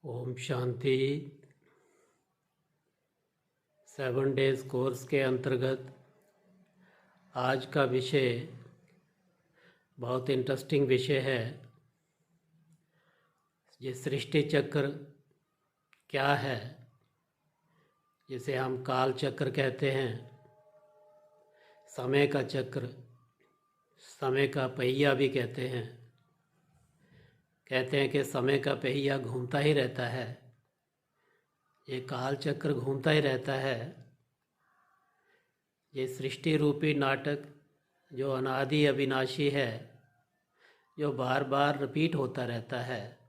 Om Shanti. 7 days course के अंतर्गत आज का विषय बहुत इंटरेस्टिंग विषय है। ये सृष्टि चक्र क्या है, जिसे हम काल चक्र कहते हैं। समय का चक्र, समय का पहिया भी कहते हैं कि समय का पहिया घूमता ही रहता है। ये काल चक्र घूमता ही रहता है। ये सृष्टि रूपी नाटक जो अनादि अविनाशी है, जो बार बार रिपीट होता रहता है,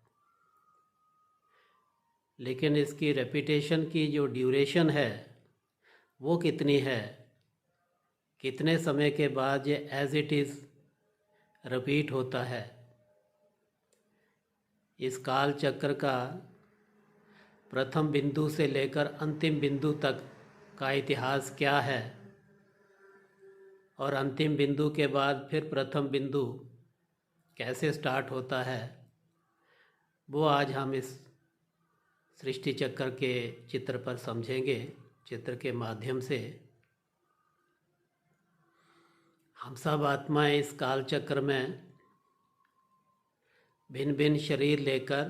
लेकिन इसकी रेपिटेशन की जो ड्यूरेशन है वो कितनी है, कितने समय के बाद ये एज इट इज़ रिपीट होता है। इस काल चक्र का प्रथम बिंदु से लेकर अंतिम बिंदु तक का इतिहास क्या है, और अंतिम बिंदु के बाद फिर प्रथम बिंदु कैसे स्टार्ट होता है, वो आज हम इस सृष्टि चक्र के चित्र पर समझेंगे। चित्र के माध्यम से हम सब आत्माएं इस काल चक्र में भिन्न भिन्न शरीर लेकर,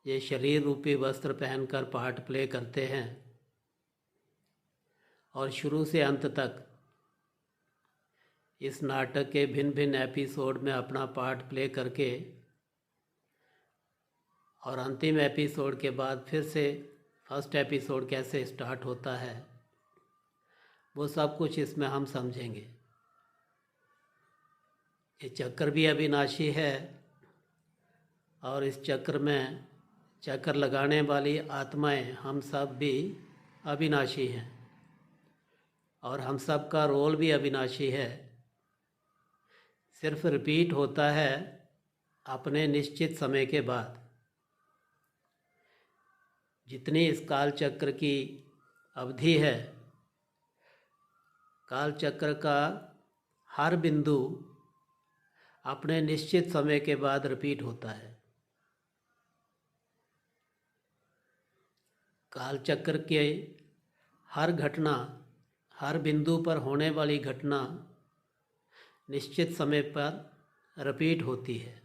ये शरीर रूपी वस्त्र पहनकर पार्ट प्ले करते हैं, और शुरू से अंत तक इस नाटक के भिन्न भिन्न एपिसोड में अपना पार्ट प्ले करके, और अंतिम एपिसोड के बाद फिर से फर्स्ट एपिसोड कैसे स्टार्ट होता है, वो सब कुछ इसमें हम समझेंगे। ये चक्र भी अविनाशी है, और इस चक्र में चक्र लगाने वाली आत्माएं हम सब भी अविनाशी हैं, और हम सब का रोल भी अविनाशी है। सिर्फ रिपीट होता है अपने निश्चित समय के बाद। जितनी इस काल चक्र की अवधि है, काल चक्र का हर बिंदु अपने निश्चित समय के बाद रिपीट होता है। काल चक्र के हर घटना, हर बिंदु पर होने वाली घटना निश्चित समय पर रिपीट होती है।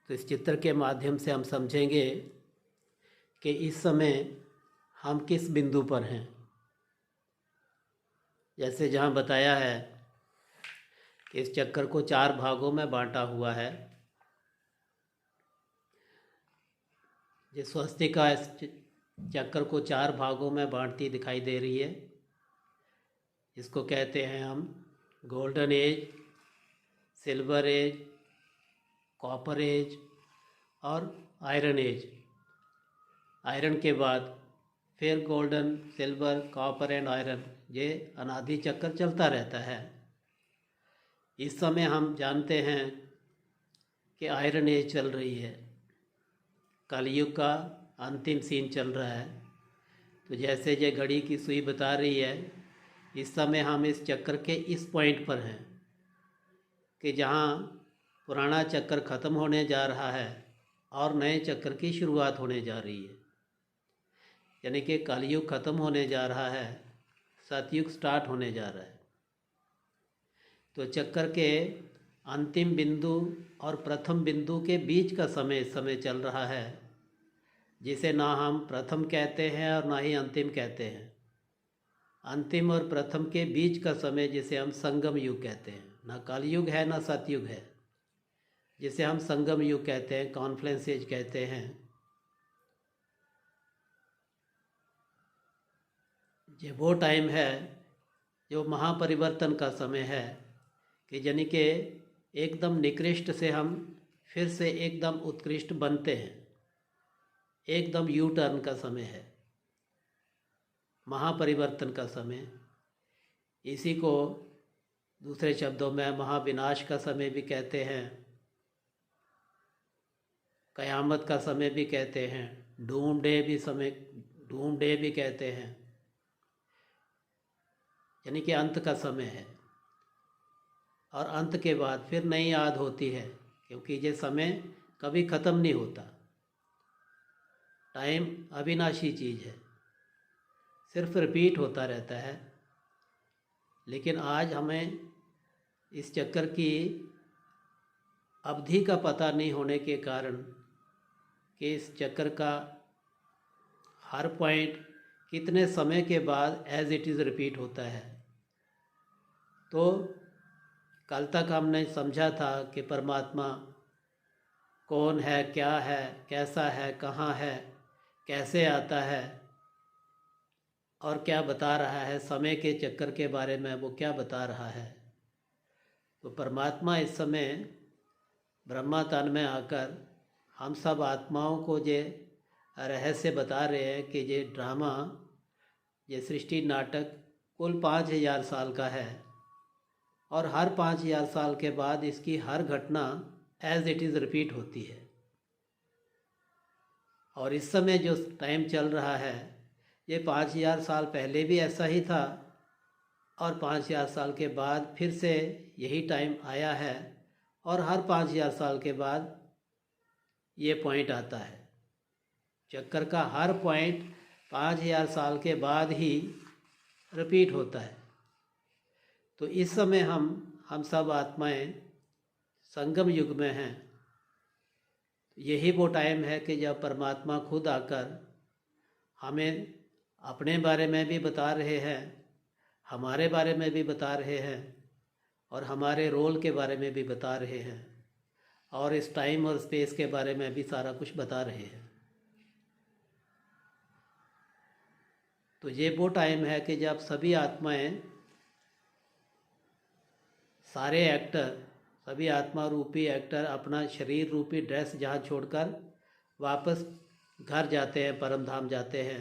तो इस चित्र के माध्यम से हम समझेंगे कि इस समय हम किस बिंदु पर हैं। जैसे जहाँ बताया है कि इस चक्र को 4 भागों में बांटा हुआ है। ये स्वस्तिका इस चक्र को 4 भागों में बांटती दिखाई दे रही है। इसको कहते हैं हम golden age, silver age, copper age और आयरन एज। आयरन के बाद फिर golden, silver, copper and iron, ये अनादि चक्र चलता रहता है। इस समय हम जानते हैं कि आयरन एज चल रही है, कलयुग का अंतिम सीन चल रहा है। तो जैसे ये घड़ी की सुई बता रही है, इस समय हम इस चक्र के इस पॉइंट पर हैं कि जहाँ पुराना चक्र ख़त्म होने जा रहा है और नए चक्र की शुरुआत होने जा रही है। यानी कि कलयुग ख़त्म होने जा रहा है, सतयुग स्टार्ट होने जा रहा है। तो चक्र के अंतिम बिंदु और प्रथम बिंदु के बीच का समय इस समय चल रहा है, जिसे ना हम प्रथम कहते हैं और ना ही अंतिम कहते हैं। अंतिम और प्रथम के बीच का समय जिसे हम संगम युग कहते हैं। ना कलयुग है ना सतयुग है, जिसे हम संगम युग कहते हैं, कॉन्फ्लुएंस एज कहते हैं। ये वो टाइम है जो महापरिवर्तन का समय है, कि यानी कि एकदम निकृष्ट से हम फिर से एकदम उत्कृष्ट बनते हैं। एकदम यू टर्न का समय है, महापरिवर्तन का समय। इसी को दूसरे शब्दों में महाविनाश का समय भी कहते हैं, कयामत का समय भी कहते हैं, डूम डे भी कहते हैं। यानी कि अंत का समय है, और अंत के बाद फिर नई याद होती है, क्योंकि ये समय कभी ख़त्म नहीं होता। टाइम अविनाशी चीज़ है, सिर्फ रिपीट होता रहता है। लेकिन आज हमें इस चक्कर की अवधि का पता नहीं होने के कारण कि इस चक्कर का हर पॉइंट कितने समय के बाद एज इट इज़ रिपीट होता है। तो कल तक हमने समझा था कि परमात्मा कौन है, क्या है, कैसा है, कहाँ है, कैसे आता है और क्या बता रहा है, समय के चक्कर के बारे में वो क्या बता रहा है। तो परमात्मा इस समय ब्रह्मा तन में आकर हम सब आत्माओं को ये रहस्य बता रहे हैं कि ये ड्रामा, ये सृष्टि नाटक कुल 5000 साल का है और हर 5000 साल के बाद इसकी हर घटना एज इट इज़ रिपीट होती है। और इस समय जो टाइम चल रहा है ये 5000 साल पहले भी ऐसा ही था और 5000 साल के बाद फिर से यही टाइम आया है और हर 5000 साल के बाद ये पॉइंट आता है। चक्कर का हर पॉइंट 5000 साल के बाद ही रिपीट होता है। तो इस समय हम सब आत्माएं संगम युग में हैं। यही वो टाइम है कि जब परमात्मा खुद आकर हमें अपने बारे में भी बता रहे हैं, हमारे बारे में भी बता रहे हैं और हमारे रोल के बारे में भी बता रहे हैं और इस टाइम और स्पेस के बारे में भी सारा कुछ बता रहे हैं। तो ये वो टाइम है कि जब सभी आत्माएं, सारे एक्टर, सभी आत्मा रूपी एक्टर अपना शरीर रूपी ड्रेस जहाँ छोड़कर वापस घर जाते हैं, परम धाम जाते हैं।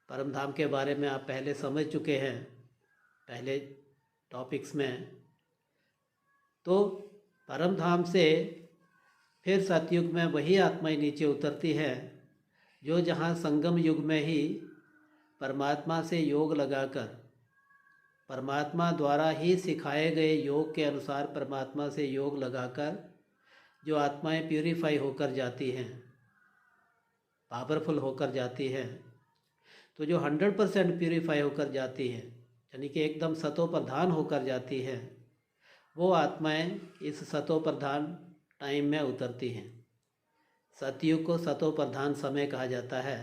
परम धाम के बारे में आप पहले समझ चुके हैं पहले टॉपिक्स में। तो परम धाम से फिर सतयुग में वही आत्माएं नीचे उतरती हैं जो जहाँ संगम युग में ही परमात्मा से योग लगाकर, परमात्मा द्वारा ही सिखाए गए योग के अनुसार परमात्मा से योग लगाकर जो आत्माएं प्यूरिफाई होकर जाती हैं, पावरफुल होकर जाती हैं, तो जो 100% प्यूरिफाई होकर जाती हैं यानी कि एकदम सतो प्रधान होकर जाती हैं, वो आत्माएं इस सतो प्रधान टाइम में उतरती हैं। सतयुग को सतो प्रधान समय कहा जाता है।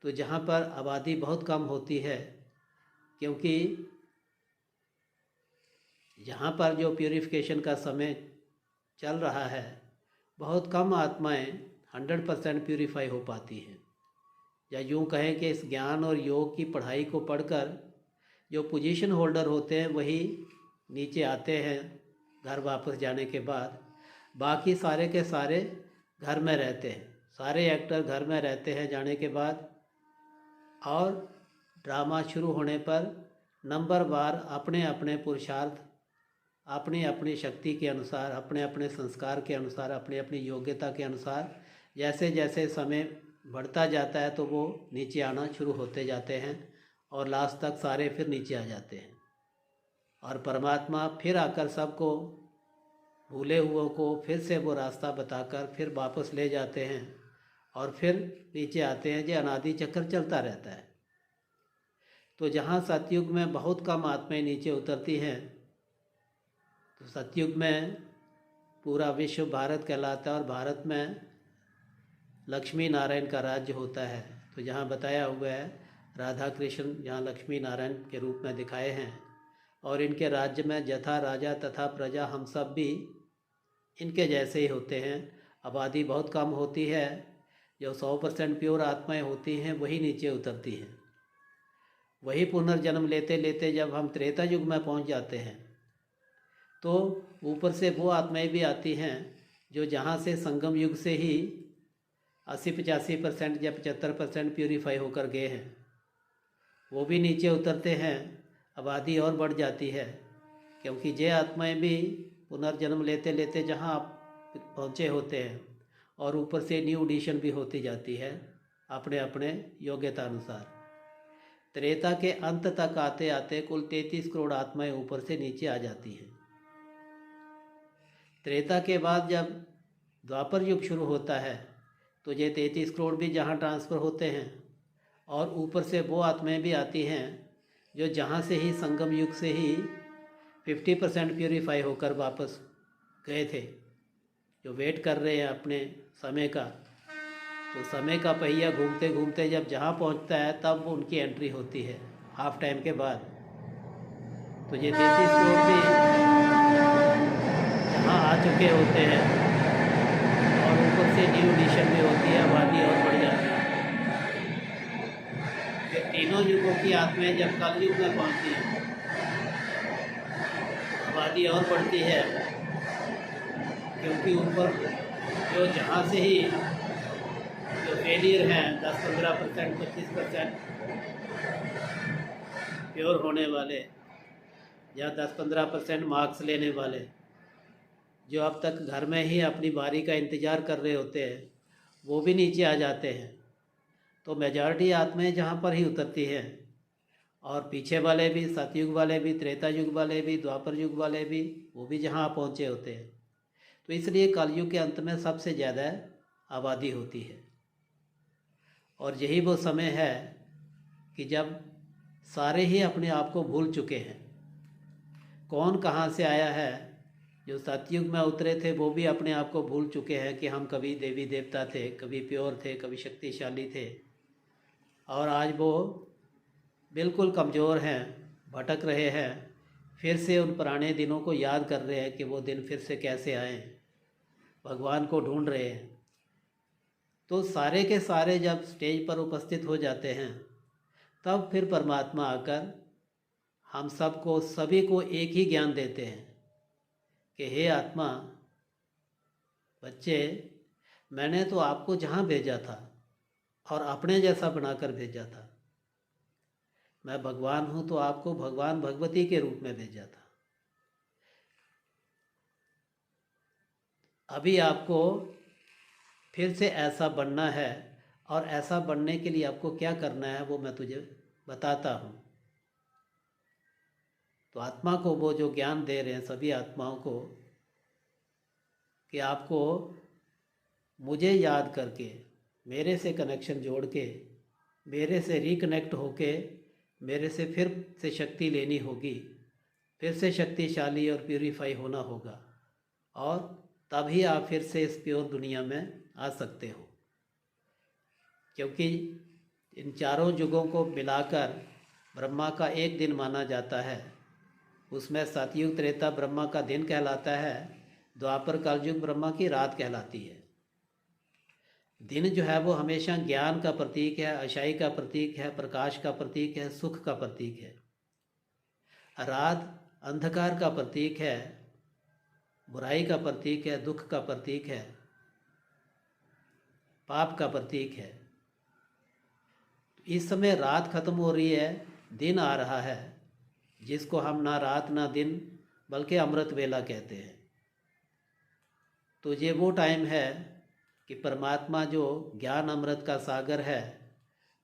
तो जहाँ पर आबादी बहुत कम होती है, क्योंकि यहाँ पर जो प्यूरिफिकेशन का समय चल रहा है, बहुत कम आत्माएं 100% प्यूरिफाई हो पाती हैं। या यूँ कहें कि इस ज्ञान और योग की पढ़ाई को पढ़कर जो पोजीशन होल्डर होते हैं वही नीचे आते हैं घर वापस जाने के बाद। बाकी सारे के सारे घर में रहते हैं, सारे एक्टर घर में रहते हैं जाने के बाद, और ड्रामा शुरू होने पर नंबर बार अपने अपने पुरुषार्थ, अपनी अपनी शक्ति के अनुसार, अपने अपने संस्कार के अनुसार, अपनी अपनी योग्यता के अनुसार जैसे जैसे समय बढ़ता जाता है तो वो नीचे आना शुरू होते जाते हैं और लास्ट तक सारे फिर नीचे आ जाते हैं। और परमात्मा फिर आकर सबको, भूले हुओं को फिर से वो रास्ता बताकर फिर वापस ले जाते हैं और फिर नीचे आते हैं। जो अनादि चक्र चलता रहता है। तो जहाँ सतयुग में बहुत कम आत्माएं नीचे उतरती हैं, तो सतयुग में पूरा विश्व भारत कहलाता है और भारत में लक्ष्मी नारायण का राज्य होता है। तो जहाँ बताया हुआ है राधा कृष्ण जहाँ लक्ष्मी नारायण के रूप में दिखाए हैं और इनके राज्य में जथा राजा तथा प्रजा हम सब भी इनके जैसे ही होते हैं। आबादी बहुत कम होती है। जो 100% प्योर आत्माएं होती हैं वही नीचे उतरती हैं। वही पुनर्जन्म लेते लेते जब हम त्रेता युग में पहुंच जाते हैं तो ऊपर से वो आत्माएं भी आती हैं जो जहाँ से संगम युग से ही 80-85% या 75% प्यूरीफाई होकर गए हैं, वो भी नीचे उतरते हैं। आबादी और बढ़ जाती है क्योंकि ये आत्माएं भी पुनर्जन्म लेते लेते जहाँ पहुँचे होते हैं और ऊपर से न्यू एडिशन भी होती जाती है अपने अपने योग्यता अनुसार। त्रेता के अंत तक आते आते कुल 33 करोड़ आत्माएं ऊपर से नीचे आ जाती हैं। त्रेता के बाद जब द्वापर युग शुरू होता है तो ये 33 करोड़ भी जहाँ ट्रांसफ़र होते हैं, और ऊपर से वो आत्माएँ भी आती हैं जो जहाँ से ही संगम युग से ही 50% प्योरीफाई होकर वापस गए थे, जो वेट कर रहे हैं अपने समय का। तो समय का पहिया घूमते घूमते जब जहाँ पहुँचता है तब उनकी एंट्री होती है हाफ टाइम के बाद। तो ये 33 करोड़ भी यहाँ आ चुके होते हैं और ऊपर से न्यू एडिशन भी होती है, आबादी और बढ़ जाती है। फिर तीनों युगों की आत्माएं जब कलयुग में पहुँचती हैं, आबादी और बढ़ती है, क्योंकि ऊपर जो जहाँ से ही जो फेलियर हैं 10-15%, 25% प्योर होने वाले या 10-15% मार्क्स लेने वाले, जो अब तक घर में ही अपनी बारी का इंतज़ार कर रहे होते हैं, वो भी नीचे आ जाते हैं। तो मेजॉरिटी आत्माएं जहाँ पर ही उतरती हैं, और पीछे वाले भी, सतयुग वाले भी, त्रेता युग वाले भी, द्वापर युग वाले भी, वो भी जहाँ पहुँचे होते हैं। तो इसलिए कलयुग के अंत में सबसे ज़्यादा आबादी होती है, और यही वो समय है कि जब सारे ही अपने आप को भूल चुके हैं। कौन कहाँ से आया है, जो सतयुग में उतरे थे वो भी अपने आप को भूल चुके हैं कि हम कभी देवी देवता थे, कभी प्योर थे, कभी शक्तिशाली थे, और आज वो बिल्कुल कमज़ोर हैं, भटक रहे हैं, फिर से उन पुराने दिनों को याद कर रहे हैं कि वो दिन फिर से कैसे आए, भगवान को ढूंढ रहे हैं। तो सारे के सारे जब स्टेज पर उपस्थित हो जाते हैं, तब फिर परमात्मा आकर हम सबको, सभी को एक ही ज्ञान देते हैं कि हे आत्मा, बच्चे, मैंने तो आपको जहाँ भेजा था और अपने जैसा बनाकर भेजा था। मैं भगवान हूँ तो आपको भगवान भगवती के रूप में भेजा था। अभी आपको फिर से ऐसा बनना है, और ऐसा बनने के लिए आपको क्या करना है वो मैं तुझे बताता हूँ। तो आत्मा को वो जो ज्ञान दे रहे हैं सभी आत्माओं को, कि आपको मुझे याद करके, मेरे से कनेक्शन जोड़ के, मेरे से रिकनेक्ट होके, मेरे से फिर से शक्ति लेनी होगी, फिर से शक्तिशाली और प्यूरीफाई होना होगा, और तभी आप फिर से इस प्योर दुनिया में आ सकते हो। क्योंकि इन चारों युगों को मिलाकर ब्रह्मा का एक दिन माना जाता है। उसमें सतयुग त्रेता ब्रह्मा का दिन कहलाता है, द्वापर कलयुग ब्रह्मा की रात कहलाती है। दिन जो है वो हमेशा ज्ञान का प्रतीक है, अच्छाई का प्रतीक है, प्रकाश का प्रतीक है, सुख का प्रतीक है। रात अंधकार का प्रतीक है, बुराई का प्रतीक है, दुख का प्रतीक है, पाप का प्रतीक है। इस समय रात खत्म हो रही है, दिन आ रहा है, जिसको हम ना रात ना दिन बल्कि अमृत वेला कहते हैं। तो ये वो टाइम है कि परमात्मा जो ज्ञान अमृत का सागर है,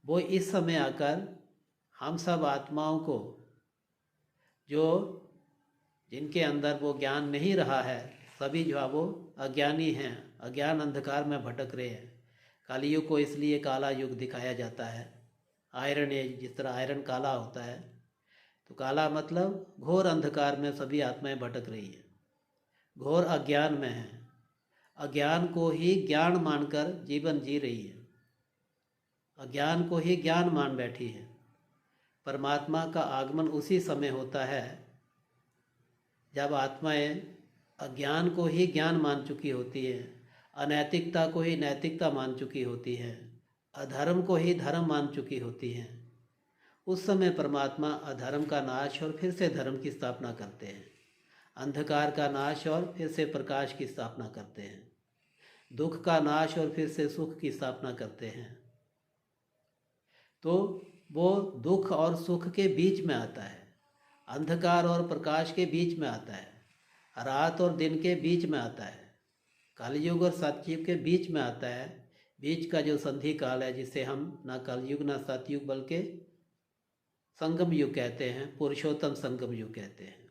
वो इस समय आकर हम सब आत्माओं को, जो जिनके अंदर वो ज्ञान नहीं रहा है, सभी जो है वो अज्ञानी हैं, अज्ञान अंधकार में भटक रहे हैं। कलयुग को इसलिए काला युग दिखाया जाता है, आयरन एज। जिस तरह आयरन काला होता है, तो काला मतलब घोर अंधकार में सभी आत्माएं भटक रही हैं, घोर अज्ञान में हैं, अज्ञान को ही ज्ञान मानकर जीवन जी रही है, अज्ञान को ही ज्ञान मान बैठी है। परमात्मा का आगमन उसी समय होता है जब आत्माएं अज्ञान को ही ज्ञान मान चुकी होती हैं, अनैतिकता को ही नैतिकता मान चुकी होती हैं, अधर्म को ही धर्म मान चुकी होती हैं। उस समय परमात्मा अधर्म का नाश और फिर से धर्म की स्थापना करते हैं, अंधकार का नाश और फिर से प्रकाश की स्थापना करते हैं, दुख का नाश और फिर से सुख की स्थापना करते हैं। तो वो दुख और सुख के बीच में आता है, अंधकार और प्रकाश के बीच में आता है, रात और दिन के बीच में आता है, कलयुग और सतयुग के बीच में आता है। बीच का जो संधि काल है, जिसे हम ना कलयुग ना सतयुग बल्कि संगम युग कहते हैं, पुरुषोत्तम संगम युग कहते हैं।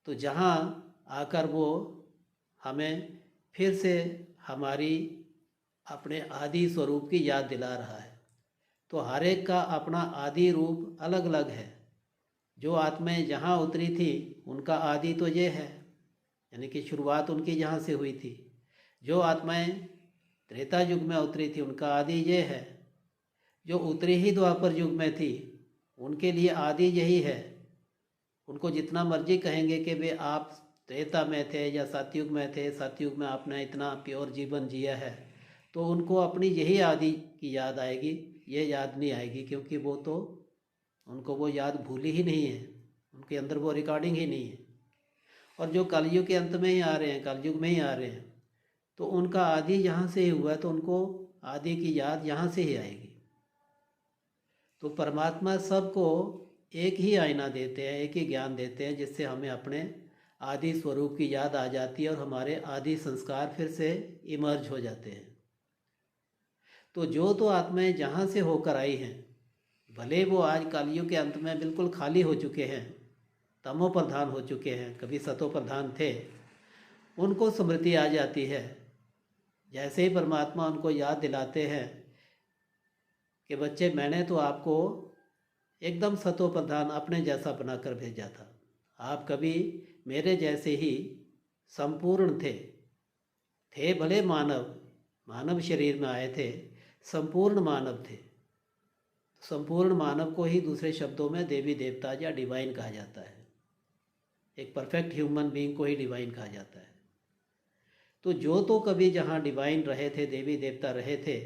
तो जहाँ आकर वो हमें फिर से हमारी अपने आदि स्वरूप की याद दिला रहा है। तो हर एक का अपना आदि रूप अलग अलग है। जो आत्माएं जहाँ उतरी थी उनका आदि तो ये है, यानी कि शुरुआत उनकी जहाँ से हुई थी। जो आत्माएं त्रेता युग में उतरी थी उनका आदि ये है। जो उतरी ही द्वापर युग में थी उनके लिए आदि यही है। उनको जितना मर्जी कहेंगे कि वे आप त्रेता में थे या सतयुग में थे, सतयुग में आपने इतना प्योर जीवन जिया है, तो उनको अपनी यही आदि की याद आएगी, ये याद नहीं आएगी, क्योंकि वो तो उनको वो याद भूली ही नहीं है, उनके अंदर वो रिकॉर्डिंग ही नहीं है। और जो कलयुग के अंत में ही आ रहे हैं, कलयुग में ही आ रहे हैं, तो उनका आदि यहाँ से ही हुआ है, तो उनको आदि की याद यहाँ से ही आएगी। तो परमात्मा सबको एक ही आईना देते हैं, एक ही ज्ञान देते हैं, जिससे हमें अपने आदि स्वरूप की याद आ जाती है और हमारे आदि संस्कार फिर से इमर्ज हो जाते हैं। तो जो तो आत्माएं जहाँ से होकर आई हैं, भले वो आज कलयुग के अंत में बिल्कुल खाली हो चुके हैं, तमो प्रधान हो चुके हैं, कभी सतो प्रधान थे, उनको स्मृति आ जाती है। जैसे ही परमात्मा उनको याद दिलाते हैं कि बच्चे मैंने तो आपको एकदम सतो प्रधान अपने जैसा बनाकर भेजा था, आप कभी मेरे जैसे ही संपूर्ण थे भले मानव शरीर में आए थे, संपूर्ण मानव थे। संपूर्ण मानव को ही दूसरे शब्दों में देवी देवता या डिवाइन कहा जाता है। एक परफेक्ट ह्यूमन बीइंग को ही डिवाइन कहा जाता है। तो जो तो कभी जहाँ डिवाइन रहे थे, देवी देवता रहे थे,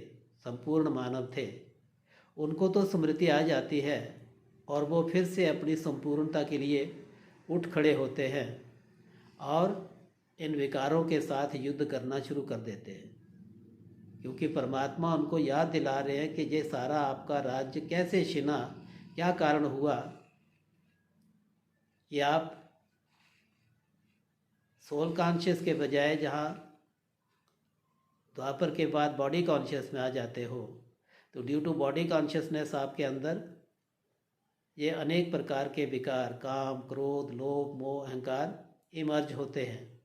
संपूर्ण मानव थे, उनको तो स्मृति आ जाती है और वो फिर से अपनी संपूर्णता के लिए उठ खड़े होते हैं और इन विकारों के साथ युद्ध करना शुरू कर देते हैं। क्योंकि परमात्मा उनको याद दिला रहे हैं कि ये सारा आपका राज्य कैसे छिना, क्या कारण हुआ कि आप सोल कॉन्शियस के बजाय जहाँ द्वापर के बाद बॉडी कॉन्शियस में आ जाते हो। तो ड्यू टू बॉडी कॉन्शियसनेस आपके अंदर ये अनेक प्रकार के विकार, काम, क्रोध, लोभ, मोह, अहंकार इमर्ज होते हैं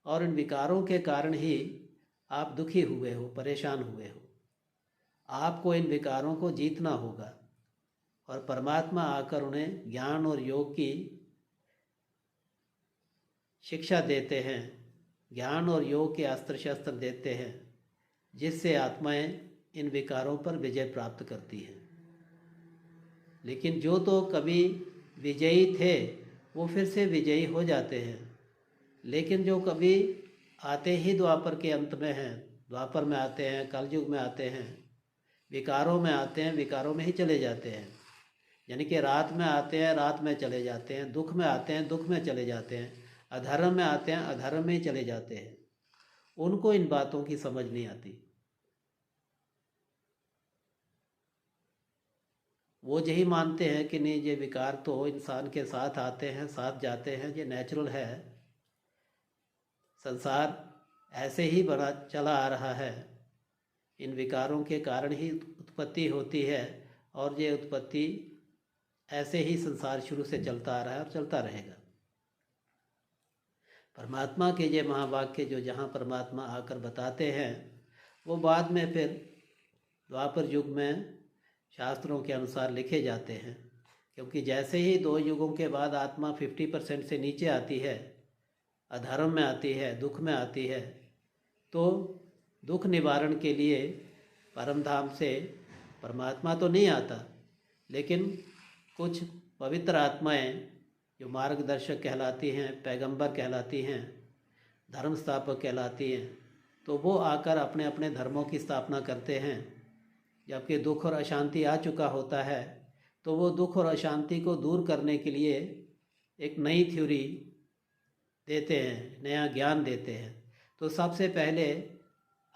और इन विकारों के कारण ही आप दुखी हुए हो, परेशान हुए हो। आपको इन विकारों को जीतना होगा और परमात्मा आकर उन्हें ज्ञान और योग की शिक्षा देते हैं, ज्ञान और योग के अस्त्र शस्त्र देते हैं, जिससे आत्माएं इन विकारों पर विजय प्राप्त करती हैं। लेकिन जो तो कभी विजयी थे वो फिर से विजयी हो जाते हैं, लेकिन जो कभी आते ही द्वापर के अंत में हैं, द्वापर में आते हैं, कलयुग में आते हैं, विकारों में आते हैं, विकारों में ही चले जाते हैं। यानी कि रात में आते हैं, रात में चले जाते हैं, दुख में आते हैं, दुख में चले जाते हैं, अधर्म में आते हैं, अधर्म में ही चले जाते हैं। उनको इन बातों की समझ नहीं आती। वो यही मानते हैं कि नहीं, ये विकार तो इंसान के साथ आते हैं, साथ जाते हैं, ये नेचुरल है, संसार ऐसे ही बना चला आ रहा है, इन विकारों के कारण ही उत्पत्ति होती है और ये उत्पत्ति ऐसे ही संसार शुरू से चलता आ रहा है और चलता रहेगा। परमात्मा के ये महावाक्य जो जहाँ परमात्मा आकर बताते हैं, वो बाद में फिर द्वापर युग में शास्त्रों के अनुसार लिखे जाते हैं। क्योंकि जैसे ही 2 युगों के बाद आत्मा 50% से नीचे आती है, अधर्म में आती है, दुख में आती है, तो दुख निवारण के लिए परम धाम से परमात्मा तो नहीं आता, लेकिन कुछ पवित्र आत्माएं जो मार्गदर्शक कहलाती हैं, पैगंबर कहलाती हैं, धर्म स्थापक कहलाती हैं, तो वो आकर अपने अपने धर्मों की स्थापना करते हैं। जबकि दुख और अशांति आ चुका होता है, तो वो दुख और अशांति को दूर करने के लिए एक नई थ्योरी देते हैं, नया ज्ञान देते हैं। तो सबसे पहले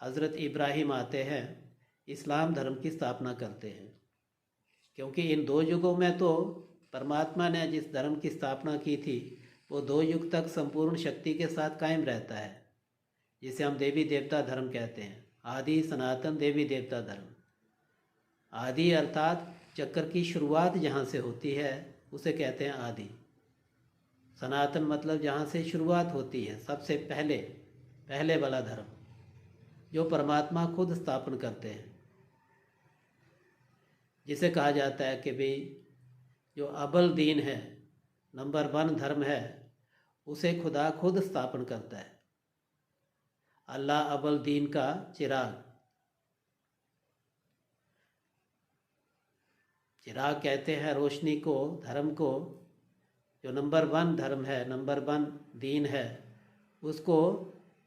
हज़रत इब्राहिम आते हैं, इस्लाम धर्म की स्थापना करते हैं। क्योंकि इन 2 युगों में तो परमात्मा ने जिस धर्म की स्थापना की थी वो 2 युग तक संपूर्ण शक्ति के साथ कायम रहता है, जिसे हम देवी देवता धर्म कहते हैं। आदि सनातन देवी देवता धर्म। आदि अर्थात चक्र की शुरुआत जहाँ से होती है उसे कहते हैं आदि। सनातन मतलब जहाँ से शुरुआत होती है सबसे पहले, पहले वाला धर्म जो परमात्मा खुद स्थापन करते हैं, जिसे कहा जाता है कि भाई जो अव्वल दीन है, नंबर 1 धर्म है, उसे खुदा खुद स्थापन करता है। अल्लाह अव्वल दीन का चिराग, चिराग कहते हैं रोशनी को, धर्म को। जो नंबर 1 धर्म है, नंबर 1 दीन है, उसको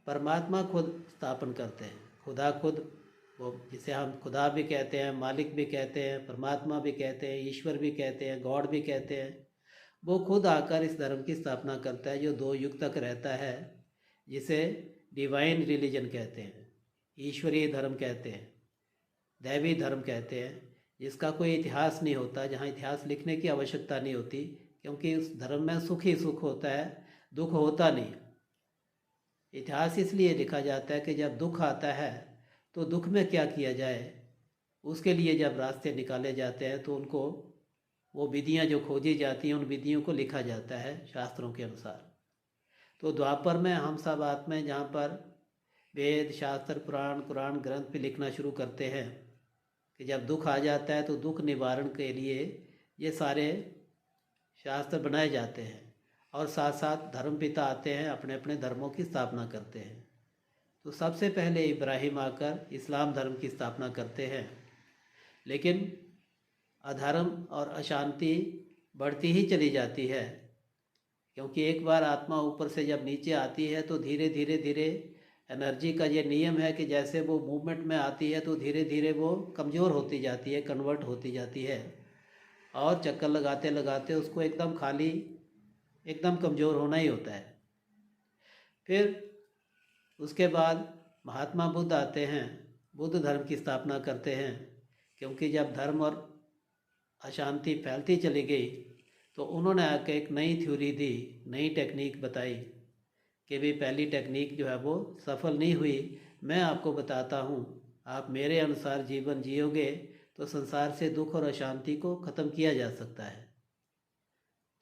परमात्मा खुद स्थापन करते हैं। खुदा खुद, वो जिसे हम खुदा भी कहते हैं, मालिक भी कहते हैं, परमात्मा भी कहते हैं, ईश्वर भी कहते हैं, गॉड भी कहते हैं, वो खुद आकर इस धर्म की स्थापना करता है जो 2 युग तक रहता है, जिसे डिवाइन रिलीजन कहते हैं, ईश्वरीय धर्म कहते हैं, दैवी धर्म कहते हैं, जिसका कोई इतिहास नहीं होता, जहाँ इतिहास लिखने की आवश्यकता नहीं होती, क्योंकि उस धर्म में सुख ही सुख होता है, दुख होता नहीं। इतिहास इसलिए लिखा जाता है कि जब दुख आता है तो दुख में क्या किया जाए, उसके लिए जब रास्ते निकाले जाते हैं तो उनको, वो विधियाँ जो खोजी जाती हैं, उन विधियों को लिखा जाता है शास्त्रों के अनुसार। तो द्वापर में हम सब आत्मा जहाँ पर वेद, शास्त्र, पुराण, कुरान ग्रंथ पे लिखना शुरू करते हैं कि जब दुख आ जाता है तो दुख निवारण के लिए ये सारे शास्त्र बनाए जाते हैं, और साथ साथ धर्म पिता आते हैं, अपने अपने धर्मों की स्थापना करते हैं। तो सबसे पहले इब्राहिम आकर इस्लाम धर्म की स्थापना करते हैं, लेकिन अधर्म और अशांति बढ़ती ही चली जाती है, क्योंकि एक बार आत्मा ऊपर से जब नीचे आती है तो धीरे धीरे धीरे एनर्जी का ये नियम है कि जैसे वो मूवमेंट में आती है तो धीरे धीरे वो कमज़ोर होती जाती है, कन्वर्ट होती जाती है, और चक्कर लगाते लगाते उसको एकदम खाली, एकदम कमज़ोर होना ही होता है। फिर उसके बाद महात्मा बुद्ध आते हैं, बुद्ध धर्म की स्थापना करते हैं, क्योंकि जब धर्म और अशांति फैलती चली गई तो उन्होंने आके एक नई थ्योरी दी, नई टेक्निक बताई कि भाई पहली टेक्निक जो है वो सफल नहीं हुई, मैं आपको बताता हूँ, आप मेरे अनुसार जीवन जियोगे तो संसार से दुख और अशांति को ख़त्म किया जा सकता है।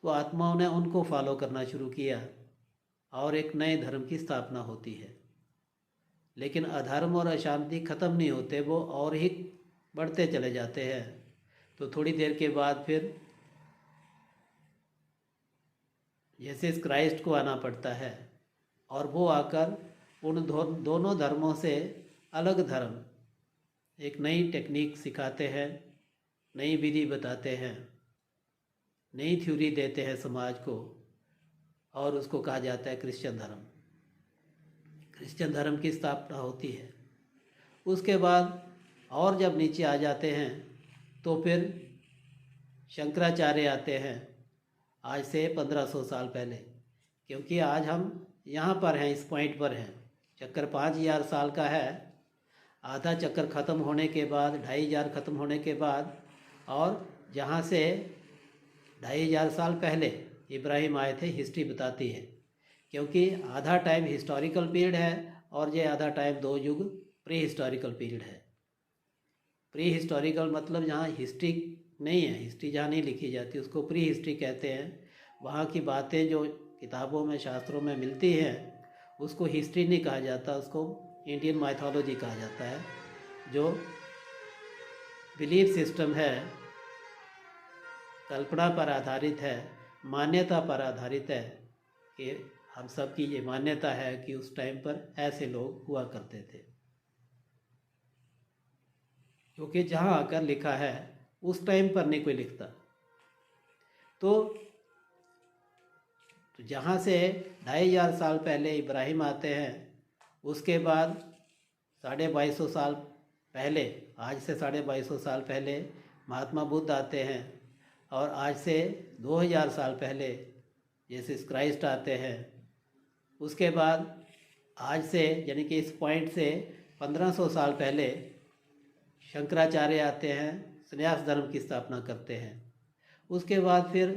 तो आत्माओं ने उनको फॉलो करना शुरू किया और एक नए धर्म की स्थापना होती है। लेकिन अधर्म और अशांति ख़त्म नहीं होते, वो और ही बढ़ते चले जाते हैं। तो थोड़ी देर के बाद फिर जीसस क्राइस्ट को आना पड़ता है, और वो आकर उन दोनों धर्मों से अलग धर्म, एक नई टेक्निक सिखाते हैं, नई विधि बताते हैं, नई थ्योरी देते हैं समाज को, और उसको कहा जाता है क्रिश्चियन धर्म। क्रिश्चियन धर्म की स्थापना होती है। उसके बाद और जब नीचे आ जाते हैं तो फिर शंकराचार्य आते हैं, आज से 1500 साल पहले, क्योंकि आज हम यहाँ पर हैं, इस पॉइंट पर हैं। चक्कर 5000 साल का है, आधा चक्कर ख़त्म होने के बाद, 2500 ख़त्म होने के बाद, और जहाँ से 2500 साल पहले इब्राहिम आए थे, हिस्ट्री बताती है, क्योंकि आधा टाइम हिस्टोरिकल पीरियड है और ये आधा टाइम 2 युग प्री हिस्टोरिकल पीरियड है। प्री हिस्टोरिकल मतलब जहाँ हिस्ट्री नहीं है, हिस्ट्री जहाँ नहीं लिखी जाती उसको प्री हिस्ट्री कहते हैं। वहाँ की बातें जो किताबों में, शास्त्रों में मिलती हैं, उसको हिस्ट्री नहीं कहा जाता, उसको इंडियन माइथोलॉजी कहा जाता है, जो बिलीफ सिस्टम है, कल्पना पर आधारित है, मान्यता पर आधारित है, कि हम सब की ये मान्यता है कि उस टाइम पर ऐसे लोग हुआ करते थे, क्योंकि जहाँ आकर लिखा है उस टाइम पर नहीं कोई लिखता। तो जहाँ से 2500 साल पहले इब्राहिम आते हैं, उसके बाद 2250 साल पहले, आज से 2250 साल पहले महात्मा बुद्ध आते हैं, और आज से 2000 साल पहले जीसस क्राइस्ट आते हैं। उसके बाद आज से, यानी कि इस पॉइंट से 1500 साल पहले शंकराचार्य आते हैं, संन्यास धर्म की स्थापना करते हैं। उसके बाद फिर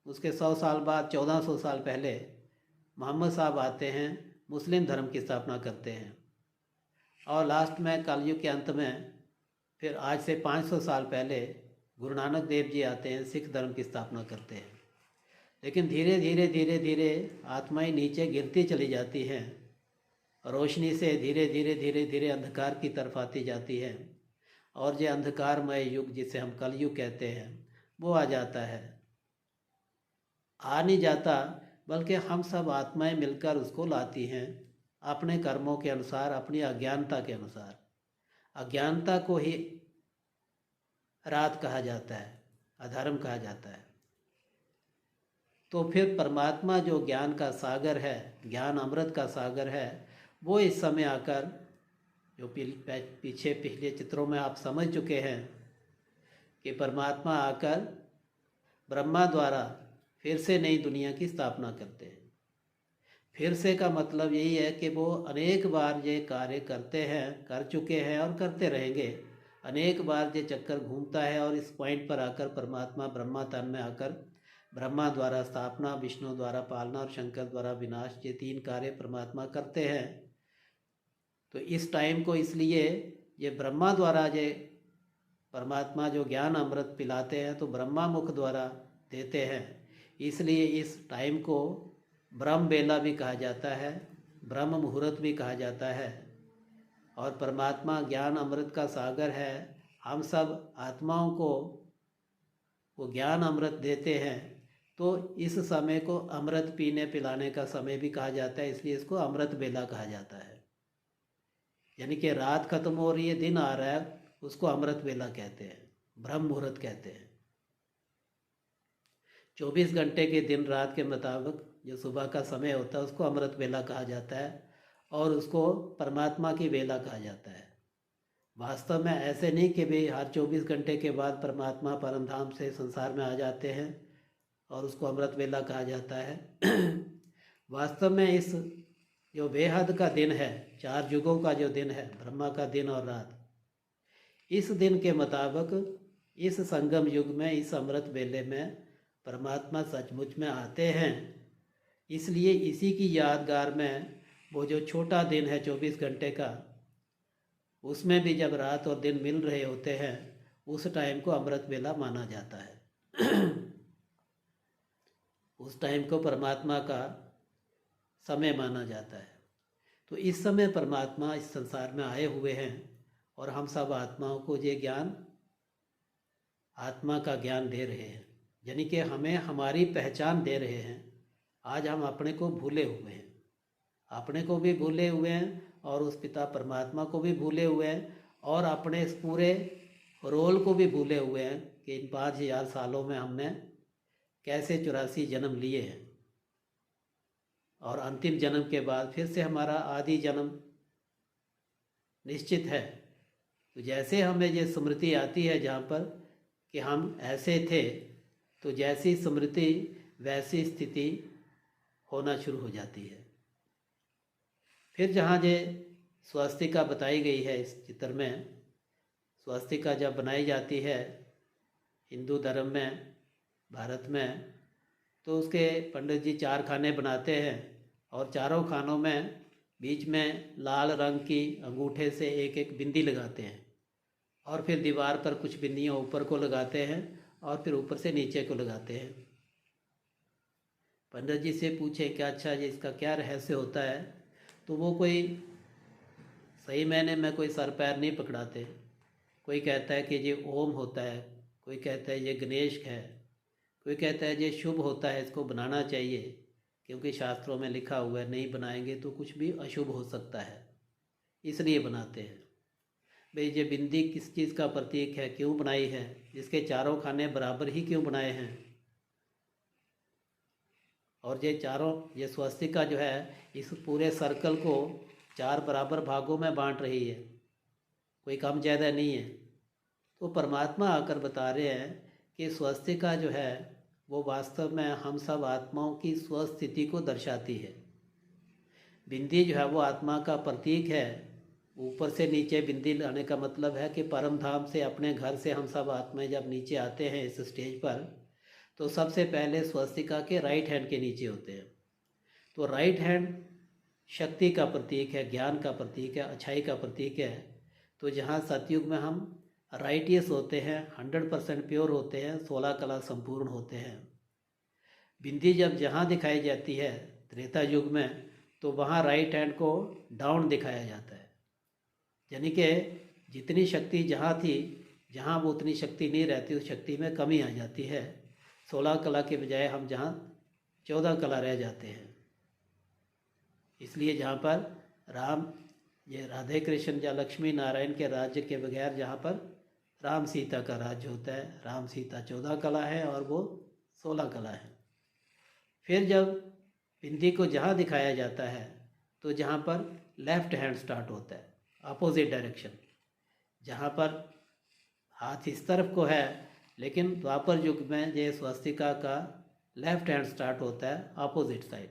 उसके 100 साल बाद 1400 साल पहले मोहम्मद साहब आते हैं, मुस्लिम धर्म की स्थापना करते हैं। और लास्ट में कलयुग के अंत में फिर आज से 500 साल पहले गुरु नानक देव जी आते हैं, सिख धर्म की स्थापना करते हैं। लेकिन धीरे धीरे धीरे धीरे आत्माएं नीचे गिरती चली जाती हैं, रोशनी से धीरे धीरे धीरे धीरे अंधकार की तरफ आती जाती है, और ये अंधकारमय युग जिसे हम कलयुग कहते हैं वो आ जाता है। आ नहीं जाता, बल्कि हम सब आत्माएं मिलकर उसको लाती हैं अपने कर्मों के अनुसार, अपनी अज्ञानता के अनुसार। अज्ञानता को ही रात कहा जाता है, अधर्म कहा जाता है। तो फिर परमात्मा जो ज्ञान का सागर है, ज्ञान अमृत का सागर है, वो इस समय आकर, जो पीछे पिछले चित्रों में आप समझ चुके हैं कि परमात्मा आकर ब्रह्मा द्वारा फिर से नई दुनिया की स्थापना करते हैं। फिर से का मतलब यही है कि वो अनेक बार ये कार्य करते हैं, कर चुके हैं और करते रहेंगे। अनेक बार ये चक्कर घूमता है और इस पॉइंट पर आकर परमात्मा ब्रह्मा तन में आकर ब्रह्मा द्वारा स्थापना, विष्णु द्वारा पालना और शंकर द्वारा विनाश, ये 3 कार्य परमात्मा करते हैं। तो इस टाइम को इसलिए ये ब्रह्मा द्वारा ये परमात्मा जो ज्ञान अमृत पिलाते हैं तो ब्रह्मा मुख द्वारा देते हैं, इसलिए इस टाइम को ब्रह्म बेला भी कहा जाता है, ब्रह्म मुहूर्त भी कहा जाता है। और परमात्मा ज्ञान अमृत का सागर है, हम सब आत्माओं को वो ज्ञान अमृत देते हैं, तो इस समय को अमृत पीने पिलाने का समय भी कहा जाता है, इसलिए इसको अमृत बेला कहा जाता है। यानी कि रात खत्म हो रही है, दिन आ रहा है, उसको अमृत बेला कहते हैं, ब्रह्म मुहूर्त कहते हैं। 24 घंटे के दिन रात के मुताबिक जो सुबह का समय होता है उसको अमृत बेला कहा जाता है, और उसको परमात्मा की बेला कहा जाता है। वास्तव में ऐसे नहीं कि भाई हर 24 घंटे के बाद परमात्मा परम धाम से संसार में आ जाते हैं और उसको अमृत बेला कहा जाता है। वास्तव में इस जो बेहद का दिन है, 4 युगों का जो दिन है, ब्रह्मा का दिन और रात, इस दिन के मुताबिक इस संगम युग में, इस अमृत बेले में परमात्मा सचमुच में आते हैं। इसलिए इसी की यादगार में वो जो छोटा दिन है 24 घंटे का, उसमें भी जब रात और दिन मिल रहे होते हैं, उस टाइम को अमृत बेला माना जाता है। उस टाइम को परमात्मा का समय माना जाता है। तो इस समय परमात्मा इस संसार में आए हुए हैं और हम सब आत्माओं को ये ज्ञान, आत्मा का ज्ञान दे रहे हैं, यानी कि हमें हमारी पहचान दे रहे हैं। आज हम अपने को भूले हुए हैं, अपने को भी भूले हुए हैं और उस पिता परमात्मा को भी भूले हुए हैं, और अपने इस पूरे रोल को भी भूले हुए हैं कि इन 5000 सालों में हमने कैसे 84 जन्म लिए हैं, और अंतिम जन्म के बाद फिर से हमारा आदि जन्म निश्चित है। तो जैसे हमें ये स्मृति आती है जहाँ पर कि हम ऐसे थे, तो जैसी स्मृति वैसी स्थिति होना शुरू हो जाती है। फिर जहाँ ये स्वास्तिका बताई गई है इस चित्र में, स्वास्तिका जब बनाई जाती है हिंदू धर्म में, भारत में, तो उसके पंडित जी 4 खाने बनाते हैं, और चारों खानों में बीच में लाल रंग की अंगूठे से एक एक बिंदी लगाते हैं, और फिर दीवार पर कुछ बिंदियाँ ऊपर को लगाते हैं और फिर ऊपर से नीचे को लगाते हैं। पंडित जी से पूछे कि अच्छा जी इसका क्या रहस्य होता है, तो वो कोई सही मायने में कोई सर पैर नहीं पकड़ाते। कोई कहता है कि ये ओम होता है, कोई कहता है ये गणेश है, कोई कहता है ये शुभ होता है, इसको बनाना चाहिए क्योंकि शास्त्रों में लिखा हुआ है नहीं बनाएंगे तो कुछ भी अशुभ हो सकता है, इसलिए बनाते हैं। भाई ये बिंदी किस चीज़ का प्रतीक है, क्यों बनाई है, इसके चारों खाने बराबर ही क्यों बनाए हैं, और ये स्वस्तिका जो है इस पूरे सर्कल को 4 बराबर भागों में बांट रही है, कोई कम ज़्यादा नहीं है। तो परमात्मा आकर बता रहे हैं कि स्वस्तिका जो है वो वास्तव में हम सब आत्माओं की स्वस्थिति को दर्शाती है। बिंदी जो है वो आत्मा का प्रतीक है। ऊपर से नीचे बिंदी लाने का मतलब है कि परम धाम से, अपने घर से हम सब आत्माएं जब नीचे आते हैं इस स्टेज पर, तो सबसे पहले स्वस्तिका के राइट हैंड के नीचे होते हैं। तो राइट हैंड शक्ति का प्रतीक है, ज्ञान का प्रतीक है, अच्छाई का प्रतीक है। तो जहाँ सतयुग में हम राइटियस होते हैं, 100% प्योर होते हैं, 16 कला संपूर्ण होते हैं। बिंदी जब जहाँ दिखाई जाती है त्रेता युग में, तो वहाँ राइट हैंड को डाउन दिखाया जाता है, यानी कि जितनी शक्ति जहाँ थी, जहाँ वो उतनी शक्ति नहीं रहती, उस शक्ति में कमी आ जाती है। 16 कला के बजाय हम जहाँ 14 कला रह जाते हैं। इसलिए जहाँ पर राम, ये राधे कृष्ण या लक्ष्मी नारायण के राज्य के बगैर जहाँ पर राम सीता का राज्य होता है, राम सीता 14 कला है और वो 16 कला है। फिर जब बिंदी को जहाँ दिखाया जाता है तो जहाँ पर लेफ्ट हैंड स्टार्ट होता है, अपोजिट डायरेक्शन, जहाँ पर हाथ इस तरफ को है, लेकिन द्वापर युग में ये स्वस्तिका का लेफ्ट हैंड स्टार्ट होता है अपोजिट साइड।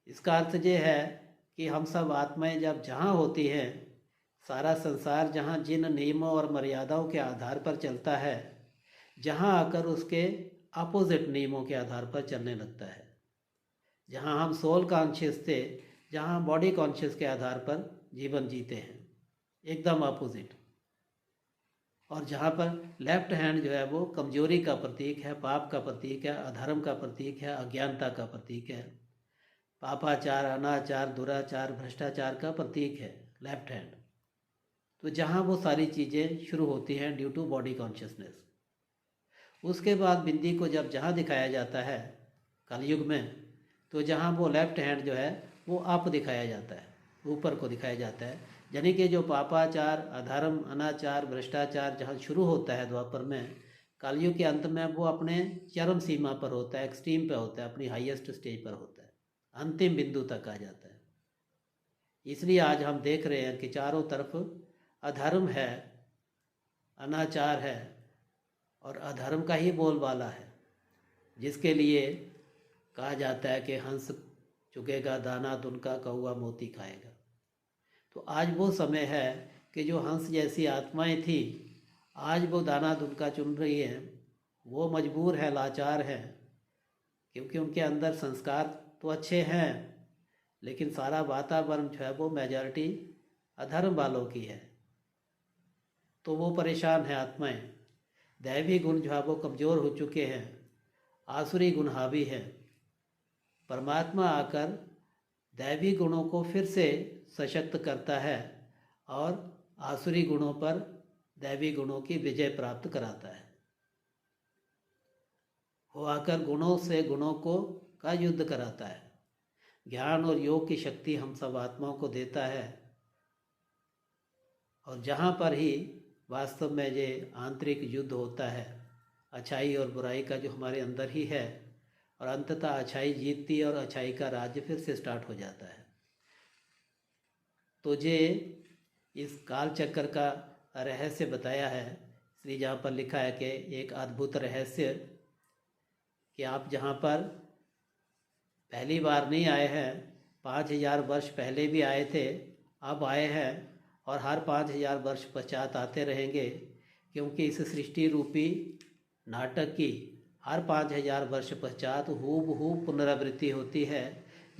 इसका अर्थ ये है कि हम सब आत्माएं जब जहाँ होती हैं, सारा संसार जहाँ जिन नियमों और मर्यादाओं के आधार पर चलता है, जहाँ आकर उसके अपोजिट नियमों के आधार पर चलने लगता है। जहाँ हम सोल कॉन्शियस थे, जहाँ बॉडी कॉन्शियस के आधार पर जीवन जीते हैं, एकदम अपोजिट। और जहाँ पर लेफ्ट हैंड जो है वो कमजोरी का प्रतीक है, पाप का प्रतीक है, अधर्म का प्रतीक है, अज्ञानता का प्रतीक है, पापाचार, अनाचार, दुराचार, भ्रष्टाचार का प्रतीक है लेफ्ट हैंड। तो जहाँ वो सारी चीज़ें शुरू होती हैं ड्यू टू बॉडी कॉन्शियसनेस। उसके बाद बिंदी को जब जहाँ दिखाया जाता है कलयुग में, तो जहाँ वो लेफ्ट हैंड जो है वो अप दिखाया जाता है, ऊपर को दिखाया जाता है। यानी कि जो पापाचार, अधर्म, अनाचार, भ्रष्टाचार जहाँ शुरू होता है द्वापर में, कलयुग के अंत में वो अपने चरम सीमा पर होता है, एक्सट्रीम पे होता है, अपनी हाईएस्ट स्टेज पर होता है, अंतिम बिंदु तक आ जाता है। इसलिए आज हम देख रहे हैं कि चारों तरफ अधर्म है, अनाचार है और अधर्म का ही बोलबाला है, जिसके लिए कहा जाता है कि हंस चुगेगा दाना दुनका, कौआ मोती खाएगा। तो आज वो समय है कि जो हंस जैसी आत्माएं थी, आज वो दाना दुनका चुन रही हैं। वो मजबूर है, लाचार है, क्योंकि उनके अंदर संस्कार तो अच्छे हैं, लेकिन सारा वातावरण जो है वो मेजॉरिटी अधर्म वालों की है। तो वो परेशान है आत्माएं। दैवी गुण जो है वो कमज़ोर हो चुके हैं, आसुरी गुण हावी है। परमात्मा आकर दैवी गुणों को फिर से सशक्त करता है और आसुरी गुणों पर दैवी गुणों की विजय प्राप्त कराता है। वो आकर गुणों से गुणों को का युद्ध कराता है। ज्ञान और योग की शक्ति हम सब आत्माओं को देता है। और जहाँ पर ही वास्तव में ये आंतरिक युद्ध होता है, अच्छाई और बुराई का जो हमारे अंदर ही है, और अंततः अच्छाई जीतती है और अच्छाई का राज्य फिर से स्टार्ट हो जाता है। तो ये इस काल चक्र का रहस्य बताया है, इसलिए जहाँ पर लिखा है कि एक अद्भुत रहस्य कि आप जहाँ पर पहली बार नहीं आए हैं, 5000 वर्ष पहले भी आए थे, अब आए हैं और हर 5000 वर्ष पश्चात आते रहेंगे, क्योंकि इस सृष्टि रूपी नाटक की हर 5000 वर्ष पश्चात हूबहू पुनरावृत्ति होती है।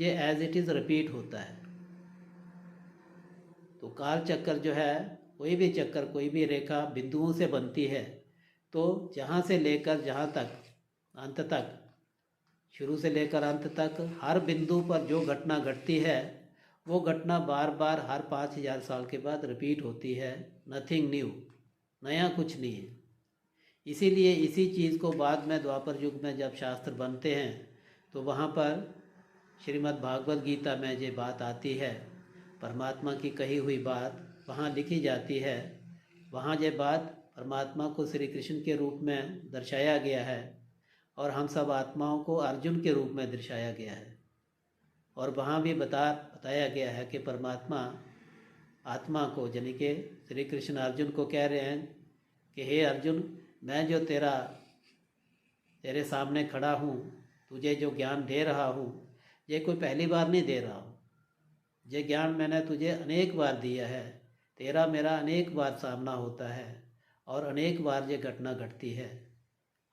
ये एज इट इज़ रिपीट होता है। तो काल चक्कर जो है, कोई भी चक्कर, कोई भी रेखा बिंदुओं से बनती है। तो जहाँ से लेकर जहाँ तक, अंत तक, शुरू से लेकर अंत तक हर बिंदु पर जो घटना घटती है, वो घटना बार बार हर 5000 साल के बाद रिपीट होती है। नथिंग न्यू, नया कुछ नहीं है। इसीलिए इसी चीज़ को बाद में द्वापर युग में जब शास्त्र बनते हैं, तो वहाँ पर श्रीमद् भागवत गीता में ये बात आती है, परमात्मा की कही हुई बात वहाँ लिखी जाती है। वहाँ ये बात परमात्मा को श्री कृष्ण के रूप में दर्शाया गया है और हम सब आत्माओं को अर्जुन के रूप में दर्शाया गया है। और वहाँ भी बताया गया है कि परमात्मा आत्मा को, यानी कि श्री कृष्ण अर्जुन को कह रहे हैं कि हे अर्जुन, मैं जो तेरे सामने खड़ा हूँ, तुझे जो ज्ञान दे रहा हूँ, ये कोई पहली बार नहीं दे रहा हूँ। ये ज्ञान मैंने तुझे अनेक बार दिया है, तेरा मेरा अनेक बार सामना होता है और अनेक बार ये घटना घटती है।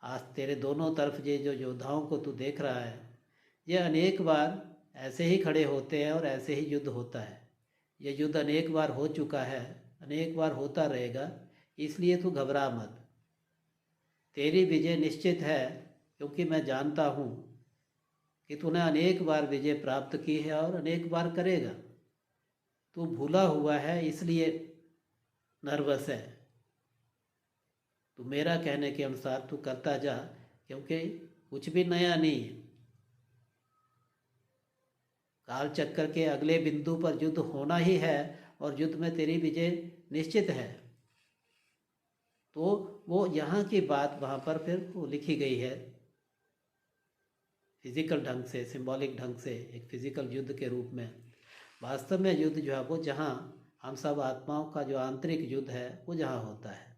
आज तेरे दोनों तरफ ये जो योद्धाओं को तू देख रहा है, ये अनेक बार ऐसे ही खड़े होते हैं और ऐसे ही युद्ध होता है। ये युद्ध अनेक बार हो चुका है, अनेक बार होता रहेगा, इसलिए तू घबरा मत। तेरी विजय निश्चित है, क्योंकि मैं जानता हूँ कि तूने अनेक बार विजय प्राप्त की है और अनेक बार करेगा। तू भूला हुआ है इसलिए नर्वस है। तू मेरा कहने के अनुसार तू करता जा, क्योंकि कुछ भी नया नहीं है। काल चक्कर के अगले बिंदु पर युद्ध होना ही है और युद्ध में तेरी विजय निश्चित है। तो वो यहाँ की बात वहाँ पर फिर वो लिखी गई है फिजिकल ढंग से, सिंबॉलिक ढंग से, एक फिजिकल युद्ध के रूप में। वास्तव में युद्ध जो है वो जहाँ हम सब आत्माओं का जो आंतरिक युद्ध है वो जहाँ होता है।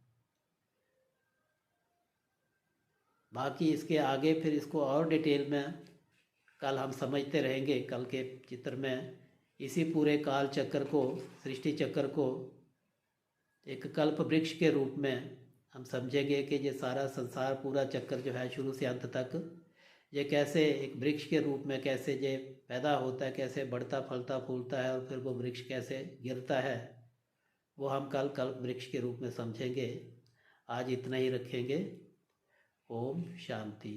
बाकी इसके आगे फिर इसको और डिटेल में कल हम समझते रहेंगे। कल के चित्र में इसी पूरे काल चक्र को, सृष्टि चक्र को एक कल्प वृक्ष के रूप में हम समझेंगे कि ये सारा संसार, पूरा चक्र जो है शुरू से अंत तक, ये कैसे एक वृक्ष के रूप में कैसे ये पैदा होता है, कैसे बढ़ता फलता फूलता है और फिर वो वृक्ष कैसे गिरता है, वो हम कल कल्प वृक्ष के रूप में समझेंगे। आज इतना ही रखेंगे। ओम शांति।